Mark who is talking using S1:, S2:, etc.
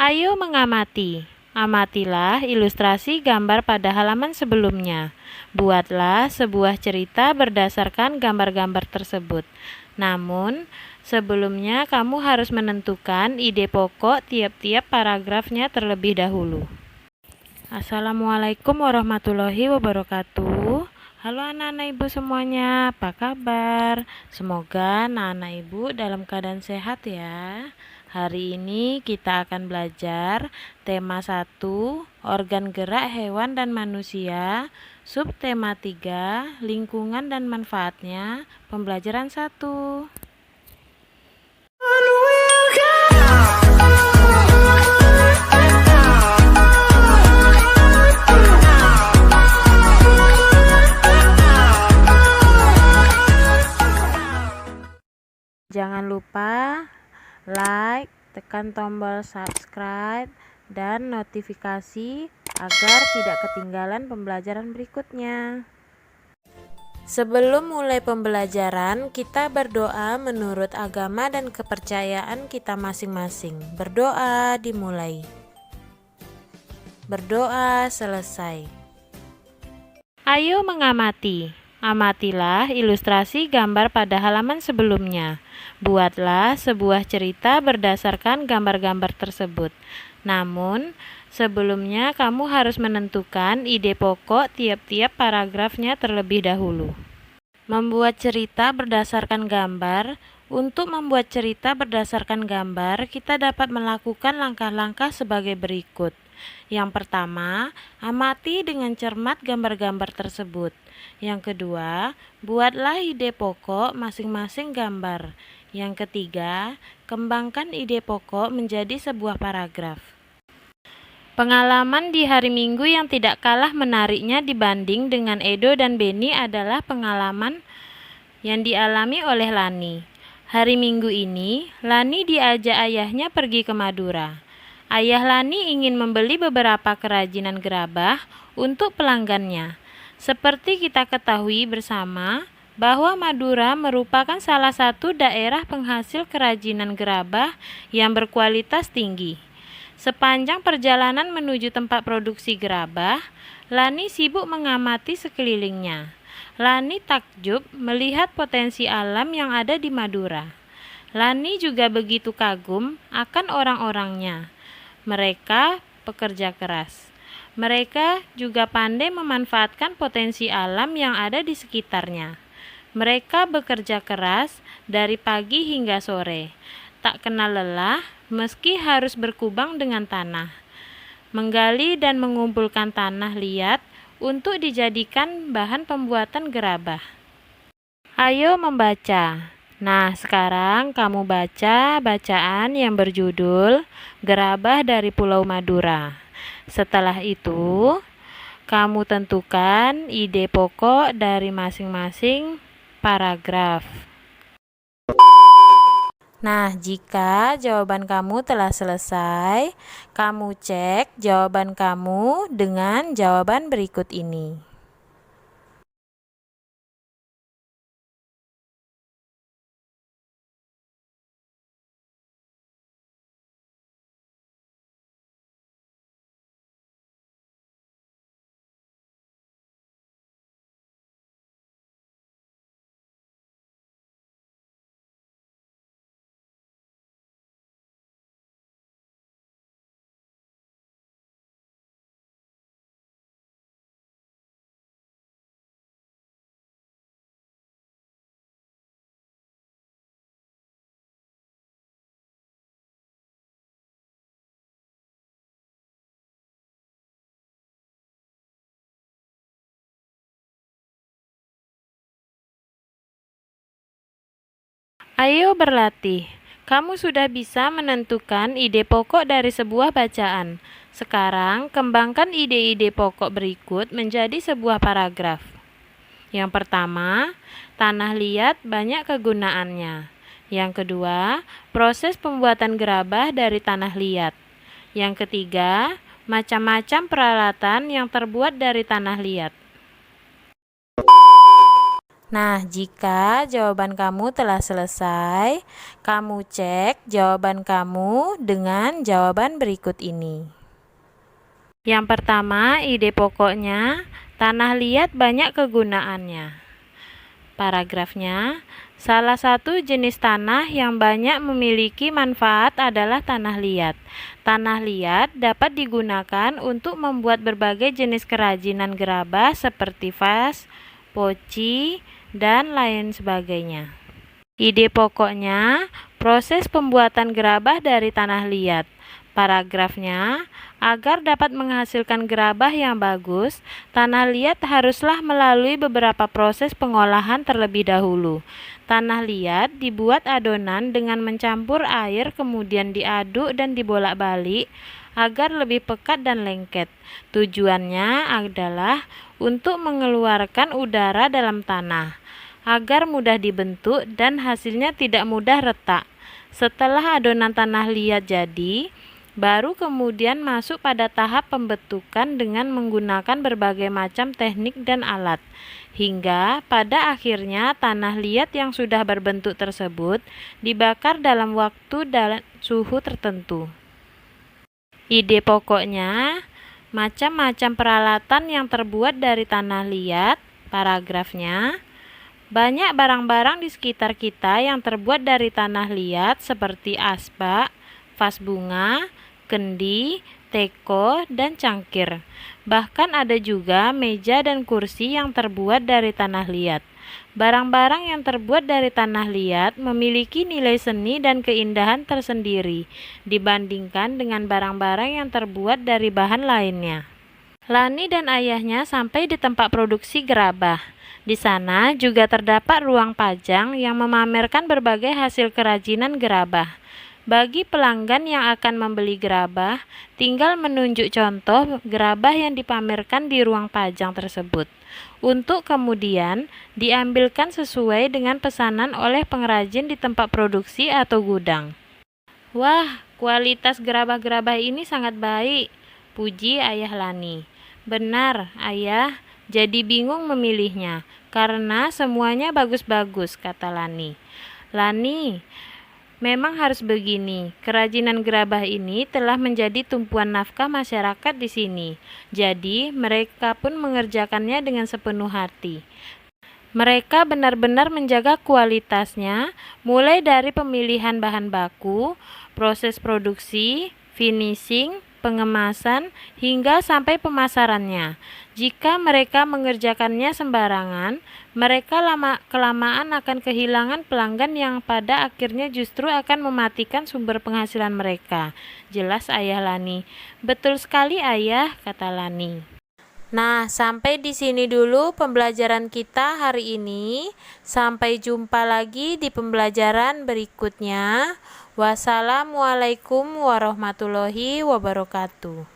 S1: Ayo mengamati. Amatilah ilustrasi gambar pada halaman sebelumnya. Buatlah sebuah cerita berdasarkan gambar-gambar tersebut. Namun, sebelumnya kamu harus menentukan ide pokok tiap-tiap paragrafnya terlebih dahulu. Assalamualaikum warahmatullahi wabarakatuh. Halo anak-anak ibu semuanya, apa kabar? Semoga anak-anak ibu dalam keadaan sehat ya. Hari ini kita akan belajar tema 1, organ gerak hewan dan manusia, subtema 3, lingkungan dan manfaatnya, pembelajaran 1. Jangan lupa like, tekan tombol subscribe, dan notifikasi agar tidak ketinggalan pembelajaran berikutnya. Sebelum mulai pembelajaran, kita berdoa menurut agama dan kepercayaan kita masing-masing. Berdoa dimulai. Berdoa selesai. Ayo mengamati. Amatilah ilustrasi gambar pada halaman sebelumnya. Buatlah sebuah cerita berdasarkan gambar-gambar tersebut. Namun, sebelumnya kamu harus menentukan ide pokok tiap-tiap paragrafnya terlebih dahulu. Membuat cerita berdasarkan gambar. Untuk membuat cerita berdasarkan gambar, kita dapat melakukan langkah-langkah sebagai berikut. Yang pertama, amati dengan cermat gambar-gambar tersebut. Yang kedua, buatlah ide pokok masing-masing gambar. Yang ketiga, kembangkan ide pokok menjadi sebuah paragraf. Pengalaman di hari Minggu yang tidak kalah menariknya dibanding dengan Edo dan Beni adalah pengalaman yang dialami oleh Lani. Hari Minggu ini, Lani diajak ayahnya pergi ke Madura. Ayah Lani ingin membeli beberapa kerajinan gerabah untuk pelanggannya. Seperti kita ketahui bersama, bahwa Madura merupakan salah satu daerah penghasil kerajinan gerabah yang berkualitas tinggi. Sepanjang perjalanan menuju tempat produksi gerabah, Lani sibuk mengamati sekelilingnya. Lani takjub melihat potensi alam yang ada di Madura. Lani juga begitu kagum akan orang-orangnya. Mereka pekerja keras. Mereka juga pandai memanfaatkan potensi alam yang ada di sekitarnya. Mereka bekerja keras dari pagi hingga sore, tak kenal lelah meski harus berkubang dengan tanah, menggali dan mengumpulkan tanah liat untuk dijadikan bahan pembuatan gerabah. Ayo membaca. Nah, sekarang kamu baca bacaan yang berjudul Gerabah dari Pulau Madura. Setelah itu, kamu tentukan ide pokok dari masing-masing paragraf. Nah, jika jawaban kamu telah selesai, kamu cek jawaban kamu dengan jawaban berikut ini. Ayo berlatih. Kamu sudah bisa menentukan ide pokok dari sebuah bacaan. Sekarang, kembangkan ide-ide pokok berikut menjadi sebuah paragraf. Yang pertama, tanah liat banyak kegunaannya. Yang kedua, proses pembuatan gerabah dari tanah liat. Yang ketiga, macam-macam peralatan yang terbuat dari tanah liat. Nah, jika jawaban kamu telah selesai, kamu cek jawaban kamu dengan jawaban berikut ini. Yang pertama, ide pokoknya, tanah liat banyak kegunaannya. Paragrafnya, salah satu jenis tanah yang banyak memiliki manfaat adalah tanah liat. Tanah liat dapat digunakan untuk membuat berbagai jenis kerajinan gerabah seperti vas, poci, dan lain sebagainya. Ide pokoknya, proses pembuatan gerabah dari tanah liat. Paragrafnya, agar dapat menghasilkan gerabah yang bagus, tanah liat haruslah melalui beberapa proses pengolahan terlebih dahulu. Tanah liat dibuat adonan dengan mencampur air, kemudian diaduk dan dibolak-balik agar lebih pekat dan lengket. Tujuannya adalah untuk mengeluarkan udara dalam tanah, agar mudah dibentuk dan hasilnya tidak mudah retak. Setelah adonan tanah liat jadi, baru kemudian masuk pada tahap pembentukan dengan menggunakan berbagai macam teknik dan alat, hingga pada akhirnya tanah liat yang sudah berbentuk tersebut dibakar dalam waktu dan suhu tertentu. Ide pokoknya, macam-macam peralatan yang terbuat dari tanah liat. Paragrafnya, banyak barang-barang di sekitar kita yang terbuat dari tanah liat seperti asbak, vas bunga, kendi, teko, dan cangkir. Bahkan ada juga meja dan kursi yang terbuat dari tanah liat. Barang-barang yang terbuat dari tanah liat memiliki nilai seni dan keindahan tersendiri dibandingkan dengan barang-barang yang terbuat dari bahan lainnya. Lani dan ayahnya sampai di tempat produksi gerabah. Di sana juga terdapat ruang pajang yang memamerkan berbagai hasil kerajinan gerabah. Bagi pelanggan yang akan membeli gerabah, tinggal menunjuk contoh gerabah yang dipamerkan di ruang pajang tersebut, untuk kemudian diambilkan sesuai dengan pesanan oleh pengrajin di tempat produksi atau gudang. Wah, kualitas gerabah-gerabah ini sangat baik, puji ayah Lani. Benar, ayah, jadi bingung memilihnya, karena semuanya bagus-bagus, kata Lani. Lani, memang harus begini. Kerajinan gerabah ini telah menjadi tumpuan nafkah masyarakat di sini. Jadi, mereka pun mengerjakannya dengan sepenuh hati. Mereka benar-benar menjaga kualitasnya, mulai dari pemilihan bahan baku, proses produksi, finishing, pengemasan, hingga sampai pemasarannya. Jika mereka mengerjakannya sembarangan, mereka kelamaan akan kehilangan pelanggan yang pada akhirnya justru akan mematikan sumber penghasilan mereka. Jelas ayah Lani. Betul sekali ayah, kata Lani. Nah, sampai di sini dulu pembelajaran kita hari ini. Sampai jumpa lagi di pembelajaran berikutnya. Wassalamualaikum warahmatullahi wabarakatuh.